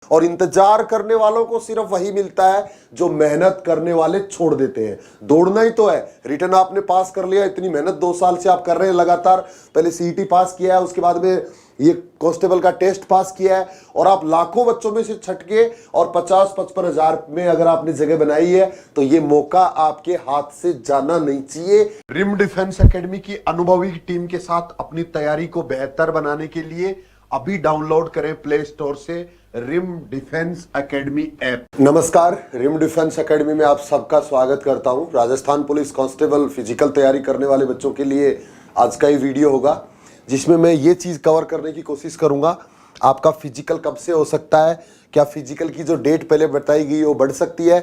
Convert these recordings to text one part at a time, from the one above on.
और इंतजार करने वालों को सिर्फ वही मिलता है जो मेहनत करने वाले छोड़ देते हैं। दौड़ना ही तो है। रिटर्न आपने पास कर लिया, इतनी मेहनत 2 साल से आप कर रहे हैं लगातार। पहले सीईटी पास किया है, उसके बाद में ये कांस्टेबल का टेस्ट पास किया है, और आप लाखों बच्चों में से छटके और 50-55 हजार में अगर आपने जगह बनाई है तो ये मौका आपके हाथ से जाना नहीं चाहिए। रिम डिफेंस एकेडमी की अनुभवी टीम के साथ अपनी तैयारी को बेहतर बनाने के लिए अभी डाउनलोड करें प्ले स्टोर से रिम डिफेंस एकेडमी ऐप। नमस्कार, रिम डिफेंस एकेडमी में आप सबका स्वागत करता हूं। राजस्थान पुलिस कांस्टेबल फिजिकल तैयारी करने वाले बच्चों के लिए आज का ये वीडियो होगा, जिसमें मैं ये चीज़ कवर करने की कोशिश करूंगा। आपका फिजिकल कब से हो सकता है, क्या फिजिकल की जो डेट पहले बताई गई वो बढ़ सकती है,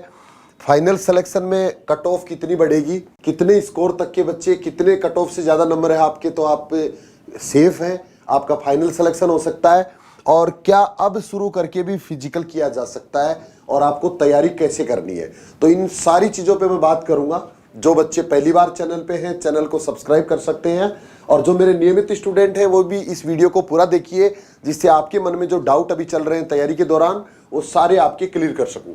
फाइनल सिलेक्शन में कट ऑफ कितनी बढ़ेगी, कितने स्कोर तक के बच्चे, कितने कट ऑफ से ज़्यादा नंबर है आपके तो आप सेफ हैं, आपका फाइनल सिलेक्शन हो सकता है, और क्या अब शुरू करके भी फिजिकल किया जा सकता है, और आपको तैयारी कैसे करनी है। तो इन सारी चीज़ों पे मैं बात करूंगा। जो बच्चे पहली बार चैनल पे हैं, चैनल को सब्सक्राइब कर सकते हैं, और जो मेरे नियमित स्टूडेंट हैं वो भी इस वीडियो को पूरा देखिए, जिससे आपके मन में जो डाउट अभी चल रहे हैं तैयारी के दौरान वो सारे आपके क्लियर कर सकूं।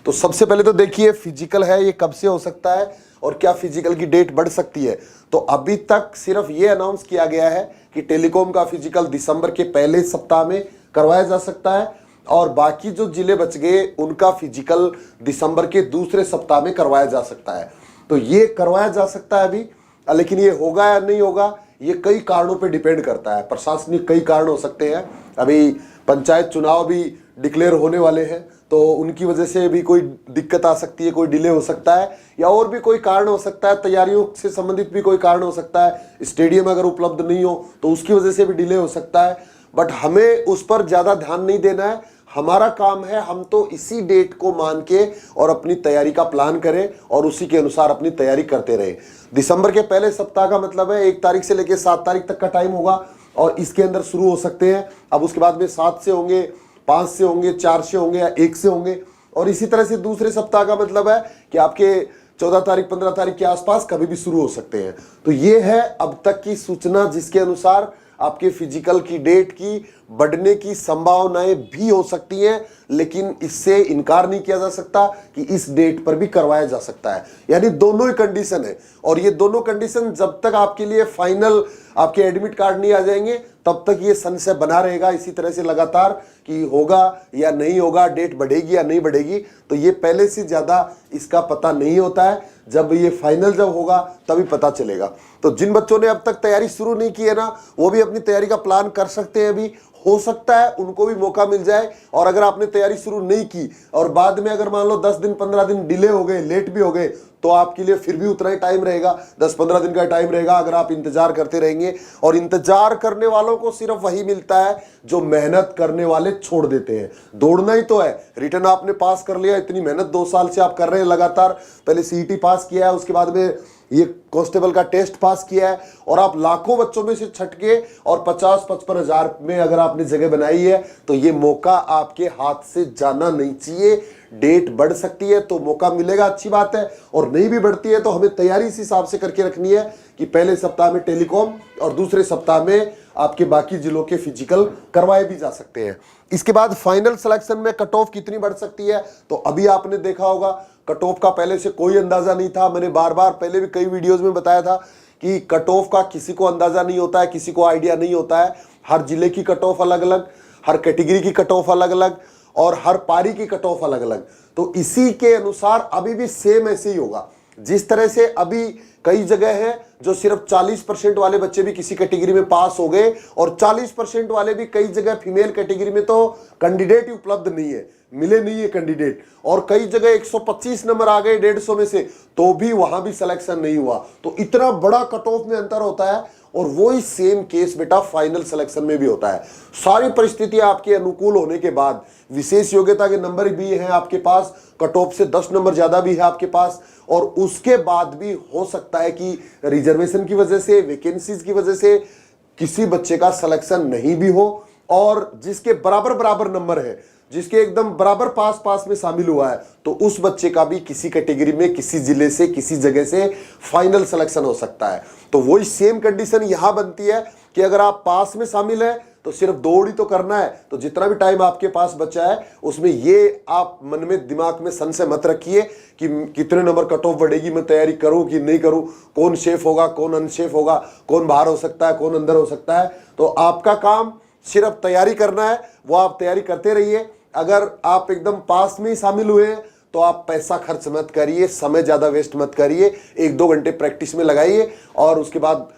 तो सबसे पहले तो देखिए, फिजिकल है ये कब से हो सकता है और क्या फिजिकल की डेट बढ़ सकती है। तो अभी तक सिर्फ ये अनाउंस किया गया है कि टेलीकॉम का फिजिकल दिसंबर के पहले सप्ताह में करवाया जा सकता है, और बाकी जो जिले बच गए उनका फिजिकल दिसंबर के दूसरे सप्ताह में करवाया जा सकता है। तो ये करवाया जा सकता है अभी, लेकिन ये होगा या नहीं होगा ये कई कारणों पे डिपेंड करता है। प्रशासनिक कई कारण हो सकते हैं। अभी पंचायत चुनाव भी डिक्लेयर होने वाले हैं, तो उनकी वजह से भी कोई दिक्कत आ सकती है, कोई डिले हो सकता है, या और भी कोई कारण हो सकता है। तैयारियों से संबंधित भी कोई कारण हो सकता है। स्टेडियम अगर उपलब्ध नहीं हो तो उसकी वजह से भी डिले हो सकता है। बट हमें उस पर ज़्यादा ध्यान नहीं देना है। हमारा काम है हम तो इसी डेट को मान के और अपनी तैयारी का प्लान करें और उसी के अनुसार अपनी तैयारी करते रहें। दिसंबर के पहले सप्ताह का मतलब है 1 तारीख से लेकर 7 तारीख तक का टाइम होगा, और इसके अंदर शुरू हो सकते हैं। अब उसके बाद में 7 से होंगे, 5 से होंगे, 4 से होंगे या 1 से होंगे, और इसी तरह से दूसरे सप्ताह का मतलब है कि आपके 14 तारीख 15 तारीख के आसपास कभी भी शुरू हो सकते हैं। तो ये है अब तक की सूचना, जिसके अनुसार आपके फिजिकल की डेट की बढ़ने की संभावनाएं भी हो सकती हैं, लेकिन इससे इनकार नहीं किया जा सकता कि इस डेट पर भी करवाया जा सकता है। यानी दोनों ही कंडीशन है, और ये दोनों कंडीशन जब तक आपके लिए फाइनल आपके एडमिट कार्ड नहीं आ जाएंगे तब तक ये संशय बना रहेगा इसी तरह से लगातार कि होगा या नहीं होगा, डेट बढ़ेगी या नहीं बढ़ेगी। तो ये पहले से ज़्यादा इसका पता नहीं होता है, जब ये फाइनल जब होगा तभी पता चलेगा। तो जिन बच्चों ने अब तक तैयारी शुरू नहीं की है ना, वो भी अपनी तैयारी का प्लान कर सकते हैं। अभी हो सकता है उनको भी मौका मिल जाए, और अगर आपने तैयारी शुरू नहीं की और बाद में अगर मान लो 10 दिन 15 दिन डिले हो गए, लेट भी हो गए, तो आपके लिए फिर भी उतना ही टाइम रहेगा, 10-15 दिन का टाइम रहेगा अगर आप इंतजार करते रहेंगे। और इंतजार करने वालों को सिर्फ वही मिलता है जो मेहनत करने वाले छोड़ देते हैं। दौड़ना ही तो है। रिटर्न आपने पास कर लिया, इतनी मेहनत 2 साल से आप कर रहे हैं लगातार। पहले सीईटी पास किया है, उसके बाद में ये कांस्टेबल का टेस्ट पास किया है, और आप लाखों बच्चों में से छटके और 50-55 हजार में अगर आपने जगह बनाई है तो ये मौका आपके हाथ से जाना नहीं चाहिए। डेट बढ़ सकती है तो मौका मिलेगा, अच्छी बात है, और नहीं भी बढ़ती है तो हमें तैयारी इस हिसाब से करके रखनी है कि पहले सप्ताह में टेलीकॉम और दूसरे सप्ताह में आपके बाकी जिलों के फिजिकल करवाए भी जा सकते हैं। इसके बाद फाइनल सिलेक्शन में कट ऑफ कितनी बढ़ सकती है, तो अभी आपने देखा होगा कट ऑफ का पहले से कोई अंदाजा नहीं था। मैंने बार बार पहले भी कई वीडियोस में बताया था कि कट ऑफ का किसी को अंदाजा नहीं होता है, किसी को आइडिया नहीं होता है। हर जिले की कट ऑफ अलग अलग, हर कैटेगरी की कट ऑफ अलग अलग, और हर पारी की कट ऑफ अलग अलग। तो इसी के अनुसार अभी भी सेम ऐसे ही होगा। जिस तरह से अभी कई जगह है जो सिर्फ 40% वाले बच्चे भी किसी कैटेगरी में पास हो गए, और 40% वाले भी कई जगह फीमेल कैटेगरी में तो कैंडिडेट ही उपलब्ध नहीं है, मिले नहीं है कैंडिडेट, और कई जगह 125 नंबर आ गए 150 में से तो भी वहां भी सिलेक्शन नहीं हुआ। तो इतना बड़ा कट ऑफ में अंतर होता है, और वही सेम केस बेटा फाइनल सिलेक्शन में भी होता है। सारी परिस्थितियां आपके अनुकूल होने के बाद, विशेष योग्यता के नंबर भी हैं आपके पास, कट ऑफ से 10 नंबर ज्यादा भी है आपके पास, और उसके बाद भी हो सकता है कि रिजर्वेशन की वजह से, वैकेंसीज की वजह से किसी बच्चे का सिलेक्शन नहीं भी हो, और जिसके बराबर बराबर नंबर है, जिसके एकदम बराबर पास पास में शामिल हुआ है, तो उस बच्चे का भी किसी कैटेगरी में, किसी जिले से, किसी जगह से फाइनल सिलेक्शन हो सकता है। तो वही सेम कंडीशन यहां बनती है कि अगर आप पास में शामिल है तो सिर्फ दौड़ ही तो करना है। तो जितना भी टाइम आपके पास बचा है उसमें ये आप मन में दिमाग में संशय मत रखिए कि कितने नंबर कट ऑफ बढ़ेगी, मैं तैयारी करूं कि नहीं करूं, कौन सेफ होगा कौन अनसेफ होगा, कौन बाहर हो सकता है कौन अंदर हो सकता है। तो आपका काम सिर्फ तैयारी करना है, वो आप तैयारी करते रहिए। अगर आप एकदम पास में ही शामिल हुए हैं तो आप पैसा खर्च मत करिए, समय ज्यादा वेस्ट मत करिए, 1-2 घंटे प्रैक्टिस में लगाइए और उसके बाद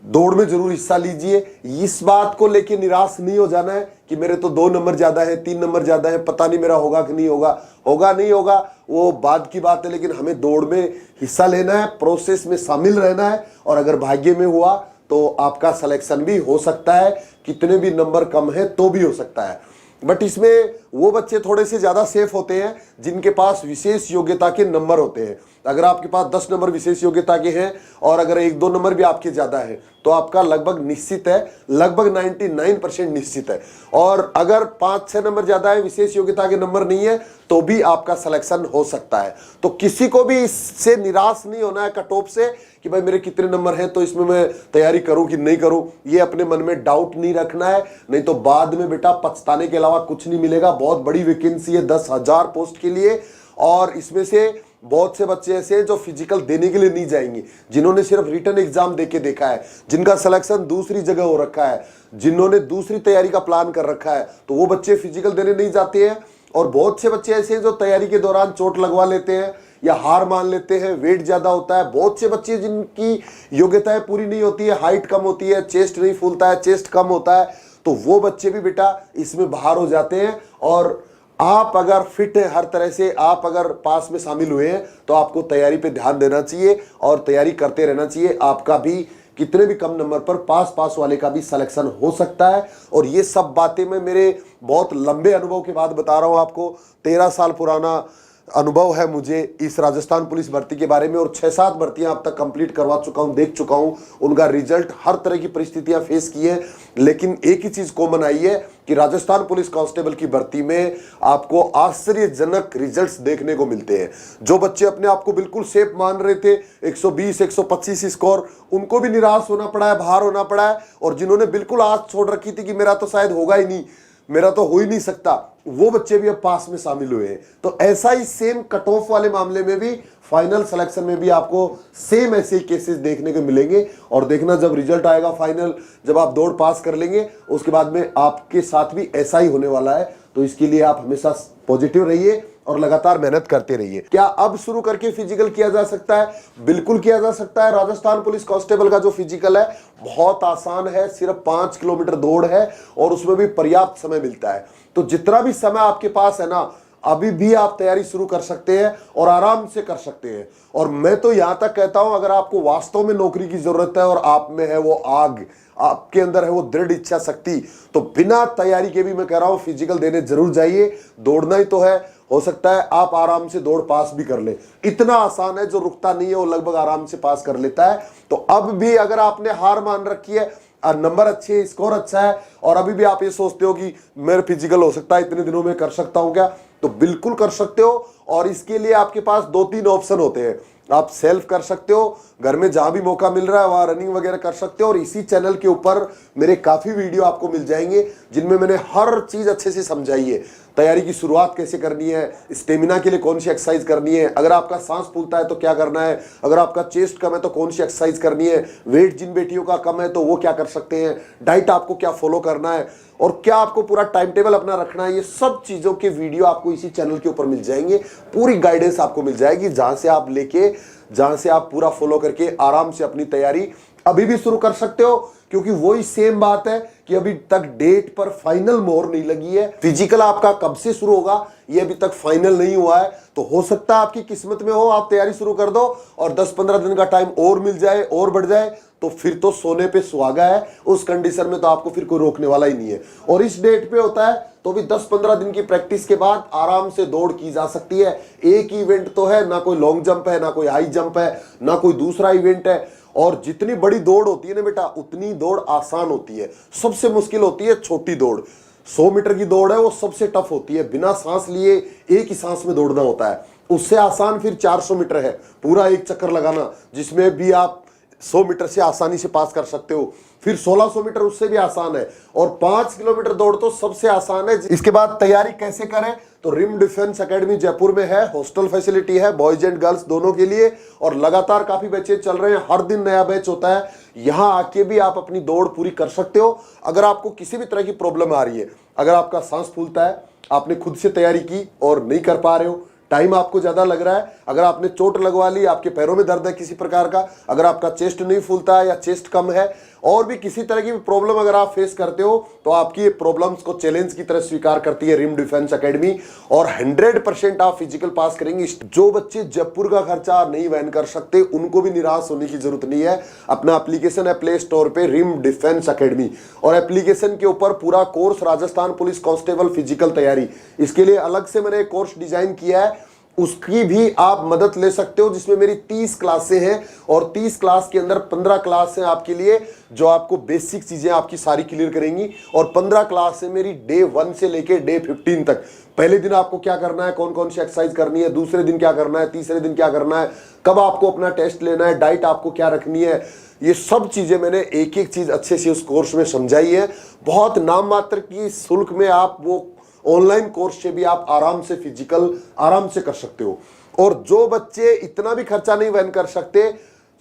दौड़ में जरूर हिस्सा लीजिए। इस बात को लेके निराश नहीं हो जाना है कि मेरे तो 2 नंबर ज्यादा है 3 नंबर ज्यादा है, पता नहीं मेरा होगा कि नहीं होगा। होगा नहीं होगा वो बाद की बात है, लेकिन हमें दौड़ में हिस्सा लेना है, प्रोसेस में शामिल रहना है। और अगर भाग्य में हुआ तो आपका सिलेक्शन भी हो सकता है, कितने भी नंबर कम है तो भी हो सकता है। बट इसमें वो बच्चे थोड़े से ज्यादा सेफ होते हैं जिनके पास विशेष योग्यता के नंबर होते हैं। अगर आपके पास 10 नंबर विशेष योग्यता के हैं और अगर 1-2 नंबर भी आपके ज्यादा है तो आपका लगभग निश्चित है, लगभग 99% निश्चित है। और अगर 5-6 नंबर ज्यादा है, विशेष योग्यता के नंबर नहीं है, तो भी आपका सिलेक्शन हो सकता है। तो किसी को भी इससे निराश नहीं होना है कट ऑफ से कि भाई मेरे कितने नंबर हैं तो इसमें मैं तैयारी करूं कि नहीं करूं। ये अपने मन में डाउट नहीं रखना है, नहीं तो बाद में बेटा पछताने के अलावा कुछ नहीं मिलेगा। बहुत बड़ी वैकेंसी है 10,000 पोस्ट के लिए और इसमें से बहुत से बच्चे ऐसे हैं जो फिजिकल देने के लिए नहीं जाएंगे, जिन्होंने सिर्फ रिटन एग्जाम देके देखा है, जिनका सिलेक्शन दूसरी जगह हो रखा है, जिन्होंने दूसरी तैयारी का प्लान कर रखा है, तो वो बच्चे फिजिकल देने नहीं जाते हैं। और बहुत से बच्चे ऐसे हैं जो तैयारी के दौरान चोट लगवा लेते हैं या हार मान लेते हैं, वेट ज्यादा होता है। बहुत से बच्चे जिनकी योग्यताएं पूरी नहीं होती है, हाइट कम होती है, चेस्ट नहीं फूलता है, चेस्ट कम होता है, तो वो बच्चे भी बेटा इसमें बाहर हो जाते हैं। और आप अगर फिट है हर तरह से, आप अगर पास में शामिल हुए हैं तो आपको तैयारी पे ध्यान देना चाहिए और तैयारी करते रहना चाहिए। आपका भी कितने भी कम नंबर पर पास वाले का भी सिलेक्शन हो सकता है। और ये सब बातें मैं मेरे बहुत लंबे अनुभव के बाद बता रहा हूं आपको। 13 साल पुराना अनुभव है मुझे इस राजस्थान पुलिस भर्ती के बारे में और 6-7 भर्तियां अब तक कंप्लीट करवा चुका हूं, देख चुका हूं उनका रिजल्ट, हर तरह की परिस्थितियां फेस की है। लेकिन एक ही चीज कॉमन आई है कि राजस्थान पुलिस कांस्टेबल की भर्ती में आपको आश्चर्यजनक रिजल्ट्स देखने को मिलते हैं। जो बच्चे अपने आप को बिल्कुल सेफ मान रहे थे, 120 125 स्कोर, उनको भी निराश होना पड़ा है, बाहर होना पड़ा है। और जिन्होंने बिल्कुल आस छोड़ रखी थी कि मेरा तो शायद होगा ही नहीं, मेरा तो हो ही नहीं सकता, वो बच्चे भी अब पास में शामिल हुए हैं। तो ऐसा ही सेम कट ऑफ वाले मामले में भी, फाइनल सिलेक्शन में भी आपको सेम ऐसे केसेस देखने को मिलेंगे। और देखना जब रिजल्ट आएगा फाइनल, जब आप दौड़ पास कर लेंगे, उसके बाद में आपके साथ भी ऐसा ही होने वाला है। तो इसके लिए आप हमेशा पॉजिटिव रहिए और लगातार मेहनत करते रहिए। क्या अब शुरू करके फिजिकल किया जा सकता है? बिल्कुल किया जा सकता है। राजस्थान पुलिस कांस्टेबल का जो फिजिकल है बहुत आसान है, सिर्फ 5 किलोमीटर दौड़ है और उसमें भी पर्याप्त समय मिलता है। तो जितना भी समय आपके पास है ना, अभी भी आप तैयारी शुरू कर सकते हैं और आराम से कर सकते हैं। और मैं तो यहां तक कहता हूं, अगर आपको वास्तव में नौकरी की जरूरत है और आप में है वो आग, आपके अंदर है वो दृढ़ इच्छा शक्ति, तो बिना तैयारी के भी मैं कह रहा हूं फिजिकल देने जरूर जाइए। दौड़ना ही तो है, हो सकता है आप आराम से दौड़ पास भी कर ले। इतना आसान है, जो रुकता नहीं है वो लगभग आराम से पास कर लेता है। तो अब भी अगर आपने हार मान रखी है, नंबर अच्छे है, स्कोर अच्छा है और अभी भी आप ये सोचते हो कि मेरा फिजिकल हो सकता है इतने दिनों में कर सकता हूं क्या, तो बिल्कुल कर सकते हो। और इसके लिए आपके पास 2-3 ऑप्शन होते हैं। आप सेल्फ कर सकते हो, घर में जहां भी मौका मिल रहा है वहां रनिंग वगैरह कर सकते हो। और इसी चैनल के ऊपर मेरे काफी वीडियो आपको मिल जाएंगे जिनमें मैंने हर चीज अच्छे से समझाई है। तैयारी की शुरुआत कैसे करनी है, स्टेमिना के लिए कौन सी एक्सरसाइज करनी है, अगर आपका सांस फूलता है तो क्या करना है, अगर आपका चेस्ट कम है तो कौन सी एक्सरसाइज करनी है, वेट जिन बेटियों का कम है तो वो क्या कर सकते हैं, डाइट आपको क्या फॉलो करना है और क्या आपको पूरा टाइम टेबल अपना रखना है। ये सब चीजों के वीडियो आपको इसी चैनल के ऊपर मिल जाएंगे। पूरी गाइडेंस आपको मिल जाएगी जहां से आप पूरा फॉलो करके आराम से अपनी तैयारी अभी भी शुरू कर सकते हो। क्योंकि वही सेम बात है कि अभी तक डेट पर फाइनल मोहर नहीं लगी है। फिजिकल आपका कब से शुरू होगा ये अभी तक फाइनल नहीं हुआ है। तो हो सकता है आपकी किस्मत में हो, आप तैयारी शुरू कर दो और 10-15 दिन का टाइम और मिल जाए और बढ़ जाए, तो फिर तो सोने पे सुहागा है। उस कंडीशन में तो आपको फिर कोई रोकने वाला ही नहीं है। और इस डेट पे होता है तो भी 10-15 दिन की प्रैक्टिस के बाद आराम से दौड़ की जा सकती है। एक इवेंट तो है, ना कोई लॉन्ग जंप है, ना कोई हाई जंप है, ना कोई दूसरा इवेंट है। और जितनी बड़ी दौड़ होती है ना बेटा, उतनी दौड़ आसान होती है। सबसे मुश्किल होती है छोटी दौड़। 100 मीटर की दौड़ है वो सबसे टफ होती है, बिना सांस लिए एक ही सांस में दौड़ना होता है। उससे आसान फिर 400 मीटर है, पूरा एक चक्कर लगाना, जिसमें भी आप 100 मीटर से आसानी से पास कर सकते हो। फिर 1600 मीटर उससे भी आसान है, और 5 किलोमीटर दौड़ तो सबसे आसान है। इसके बाद तैयारी कैसे करें, तो रिम डिफेंस एकेडमी जयपुर में है, हॉस्टल फैसिलिटी है बॉयज एंड गर्ल्स दोनों के लिए, और लगातार काफी बैचेज चल रहे हैं, हर दिन नया बैच होता है। यहां आके भी आप अपनी दौड़ पूरी कर सकते हो। अगर आपको किसी भी तरह की प्रॉब्लम आ रही है, अगर आपका सांस फूलता है, आपने खुद से तैयारी की और नहीं कर पा रहे हो, टाइम आपको ज्यादा लग रहा है, अगर आपने चोट लगवा ली, आपके पैरों में दर्द है किसी प्रकार का, अगर आपका चेस्ट नहीं फूलता है या चेस्ट कम है, और भी किसी तरह की प्रॉब्लम अगर आप फेस करते हो, तो आपकी ये प्रॉब्लम्स को चैलेंज की तरह स्वीकार करती है रिम डिफेंस एकेडमी, और 100% आप फिजिकल पास करेंगे। जो बच्चे जयपुर का खर्चा नहीं वहन कर सकते, उनको भी निराश होने की जरूरत नहीं है। अपना एप्लीकेशन है प्ले स्टोर पे, रिम डिफेंस एकेडमी, और एप्लीकेशन के ऊपर पूरा course Rajasthan police constable physical तैयारी, इसके लिए अलग से मैंने एक कोर्स डिजाइन किया है, उसकी भी आप मदद ले सकते हो, जिसमें मेरी 30 क्लासें हैं, और 30 क्लास के अंदर 15 क्लास हैं आपके लिए जो आपको बेसिक चीजें आपकी सारी क्लियर करेंगी, और 15 क्लास है मेरी डे 1 से लेके डे 15 तक। पहले दिन आपको क्या करना है, कौन कौन सी एक्सरसाइज करनी है, दूसरे दिन क्या करना है, तीसरे दिन क्या करना है, कब आपको अपना टेस्ट लेना है, डाइट आपको क्या रखनी है, ये सब चीजें मैंने एक एक चीज अच्छे से उस कोर्स में समझाई है। बहुत नाम मात्र की शुल्क में आप वो ऑनलाइन कोर्स से भी आप आराम से फिजिकल आराम से कर सकते हो। और जो बच्चे इतना भी खर्चा नहीं वहन कर सकते,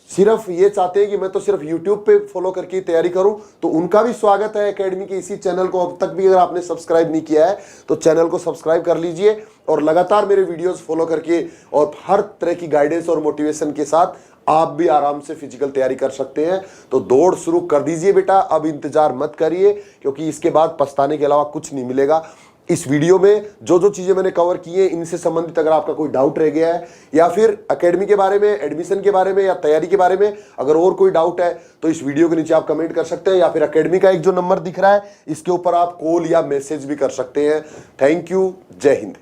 सिर्फ ये चाहते हैं कि मैं तो सिर्फ YouTube पे फॉलो करके तैयारी करूं, तो उनका भी स्वागत है एकेडमी के इसी चैनल को। अब तक भी अगर आपने सब्सक्राइब नहीं किया है तो चैनल को सब्सक्राइब कर लीजिए, और लगातार मेरे वीडियोस फॉलो करके और हर तरह की गाइडेंस और मोटिवेशन के साथ आप भी आराम से फिजिकल तैयारी कर सकते हैं। तो दौड़ शुरू कर दीजिए बेटा, अब इंतजार मत करिए, क्योंकि इसके बाद पछताने के अलावा कुछ नहीं मिलेगा। इस वीडियो में जो जो चीजें मैंने कवर की है, इनसे संबंधित अगर आपका कोई डाउट रह गया है, या फिर एकेडमी के बारे में, एडमिशन के बारे में, या तैयारी के बारे में अगर और कोई डाउट है, तो इस वीडियो के नीचे आप कमेंट कर सकते हैं, या फिर एकेडमी का एक जो नंबर दिख रहा है इसके ऊपर आप कॉल या मैसेज भी कर सकते हैं। थैंक यू, जय हिंद।